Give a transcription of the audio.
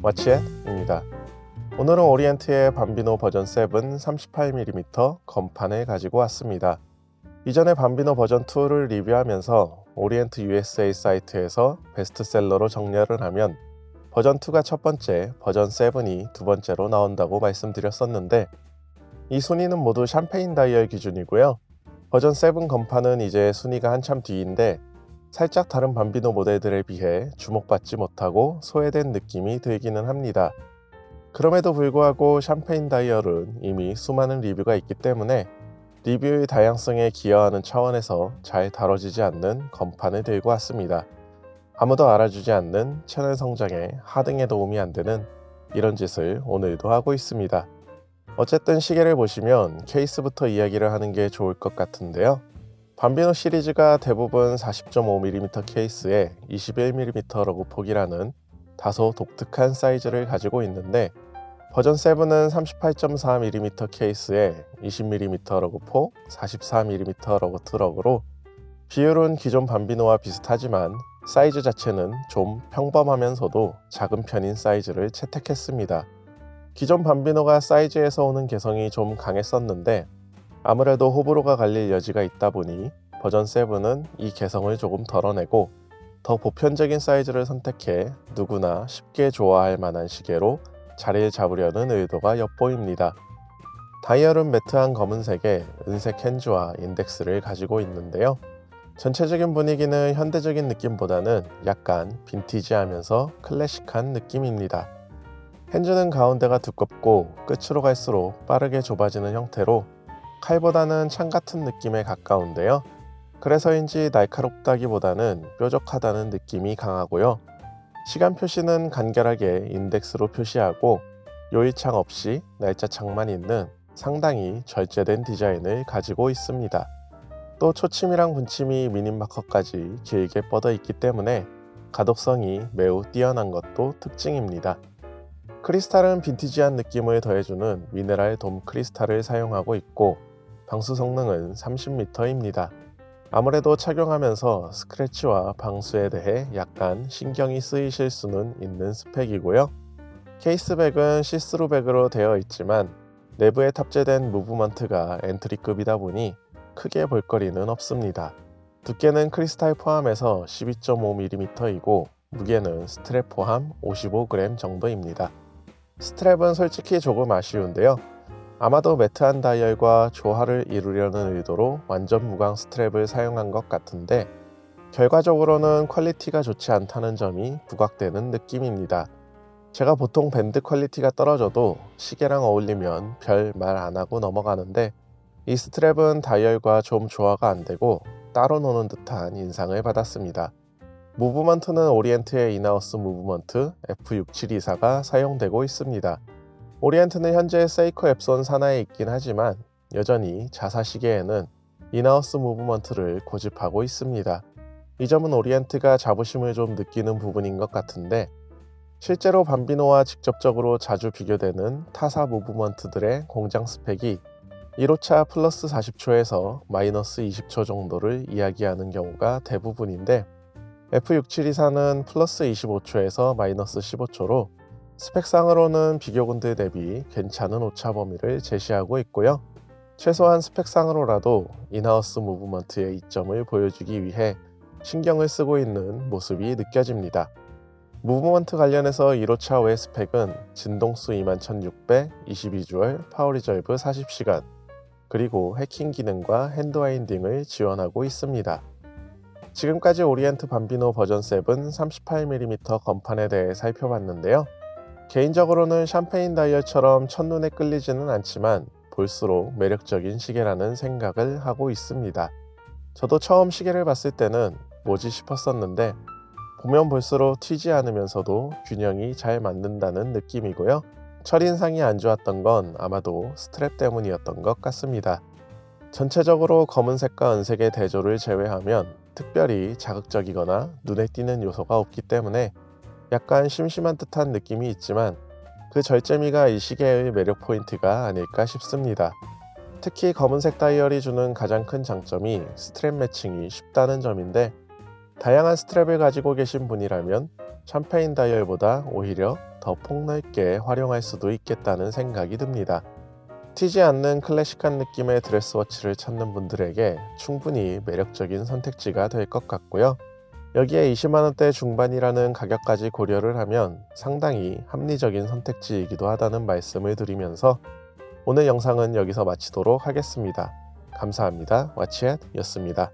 와치앤입니다. 오늘은 오리엔트의 밤비노 버전 7 38mm 건판을 가지고 왔습니다. 이전에 밤비노 버전 2를 리뷰하면서 오리엔트 USA 사이트에서 베스트셀러로 정렬을 하면 버전 2가 첫 번째, 버전 7이 두 번째로 나온다고 말씀드렸었는데 이 순위는 모두 샴페인 다이얼 기준이고요. 버전 7 건판은 이제 순위가 한참 뒤인데 살짝 다른 밤비노 모델들에 비해 주목받지 못하고 소외된 느낌이 들기는 합니다. 그럼에도 불구하고 샴페인 다이얼은 이미 수많은 리뷰가 있기 때문에 리뷰의 다양성에 기여하는 차원에서 잘 다뤄지지 않는 건판을 들고 왔습니다. 아무도 알아주지 않는 채널 성장에 하등에 도움이 안 되는 이런 짓을 오늘도 하고 있습니다. 어쨌든 시계를 보시면 케이스부터 이야기를 하는 게 좋을 것 같은데요. 밤비노 시리즈가 대부분 40.5mm 케이스에 21mm 러그 폭이라는 다소 독특한 사이즈를 가지고 있는데 버전 7은 38.4mm 케이스에 20mm 러그 폭, 44mm 러그 트럭으로 비율은 기존 밤비노와 비슷하지만 사이즈 자체는 좀 평범하면서도 작은 편인 사이즈를 채택했습니다. 기존 밤비노가 사이즈에서 오는 개성이 좀 강했었는데 아무래도 호불호가 갈릴 여지가 있다 보니 버전 7은 이 개성을 조금 덜어내고 더 보편적인 사이즈를 선택해 누구나 쉽게 좋아할 만한 시계로 자리를 잡으려는 의도가 엿보입니다. 다이얼은 매트한 검은색에 은색 핸즈와 인덱스를 가지고 있는데요. 전체적인 분위기는 현대적인 느낌보다는 약간 빈티지하면서 클래식한 느낌입니다. 핸즈는 가운데가 두껍고 끝으로 갈수록 빠르게 좁아지는 형태로 칼보다는 창 같은 느낌에 가까운데요. 그래서인지 날카롭다기보다는 뾰족하다는 느낌이 강하고요. 시간 표시는 간결하게 인덱스로 표시하고 요일창 없이 날짜창만 있는 상당히 절제된 디자인을 가지고 있습니다. 또 초침이랑 분침이 미니마커까지 길게 뻗어 있기 때문에 가독성이 매우 뛰어난 것도 특징입니다. 크리스탈은 빈티지한 느낌을 더해주는 미네랄 돔 크리스탈을 사용하고 있고 방수 성능은 30m입니다. 아무래도 착용하면서 스크래치와 방수에 대해 약간 신경이 쓰이실 수는 있는 스펙이고요. 케이스백은 시스루백으로 되어 있지만 내부에 탑재된 무브먼트가 엔트리급이다 보니 크게 볼거리는 없습니다. 두께는 크리스탈 포함해서 12.5mm이고 무게는 스트랩 포함 55g 정도입니다. 스트랩은 솔직히 조금 아쉬운데요. 아마도 매트한 다이얼과 조화를 이루려는 의도로 완전 무광 스트랩을 사용한 것 같은데 결과적으로는 퀄리티가 좋지 않다는 점이 부각되는 느낌입니다. 제가 보통 밴드 퀄리티가 떨어져도 시계랑 어울리면 별 말 안하고 넘어가는데 이 스트랩은 다이얼과 좀 조화가 안되고 따로 노는 듯한 인상을 받았습니다. 무브먼트는 오리엔트의 인하우스 무브먼트 F6724가 사용되고 있습니다. 오리엔트는 현재 세이코 앱손 산하에 있긴 하지만 여전히 자사시계에는 인하우스 무브먼트를 고집하고 있습니다. 이 점은 오리엔트가 자부심을 좀 느끼는 부분인 것 같은데 실제로 밤비노와 직접적으로 자주 비교되는 타사 무브먼트들의 공장 스펙이 1호차 플러스 40초에서 마이너스 20초 정도를 이야기하는 경우가 대부분인데 F6724는 플러스 25초에서 마이너스 15초로 스펙상으로는 비교군들 대비 괜찮은 오차 범위를 제시하고 있고요. 최소한 스펙상으로라도 인하우스 무브먼트의 이점을 보여주기 위해 신경을 쓰고 있는 모습이 느껴집니다. 무브먼트 관련해서 1호차 외 스펙은 진동수 21600, 22주얼, 파워리저브 40시간, 그리고 해킹 기능과 핸드와인딩을 지원하고 있습니다. 지금까지 오리엔트 밤비노 버전 7 38mm 건판에 대해 살펴봤는데요. 개인적으로는 샴페인 다이얼처럼 첫눈에 끌리지는 않지만 볼수록 매력적인 시계라는 생각을 하고 있습니다. 저도 처음 시계를 봤을 때는 뭐지 싶었었는데 보면 볼수록 튀지 않으면서도 균형이 잘 맞는다는 느낌이고요. 첫인상이 안 좋았던 건 아마도 스트랩 때문이었던 것 같습니다. 전체적으로 검은색과 은색의 대조를 제외하면 특별히 자극적이거나 눈에 띄는 요소가 없기 때문에 약간 심심한 듯한 느낌이 있지만 그 절제미가 이 시계의 매력 포인트가 아닐까 싶습니다. 특히 검은색 다이얼이 주는 가장 큰 장점이 스트랩 매칭이 쉽다는 점인데 다양한 스트랩을 가지고 계신 분이라면 샴페인 다이얼보다 오히려 더 폭넓게 활용할 수도 있겠다는 생각이 듭니다. 튀지 않는 클래식한 느낌의 드레스워치를 찾는 분들에게 충분히 매력적인 선택지가 될 것 같고요. 여기에 20만원대 중반이라는 가격까지 고려를 하면 상당히 합리적인 선택지이기도 하다는 말씀을 드리면서 오늘 영상은 여기서 마치도록 하겠습니다. 감사합니다. 와치얏 였습니다.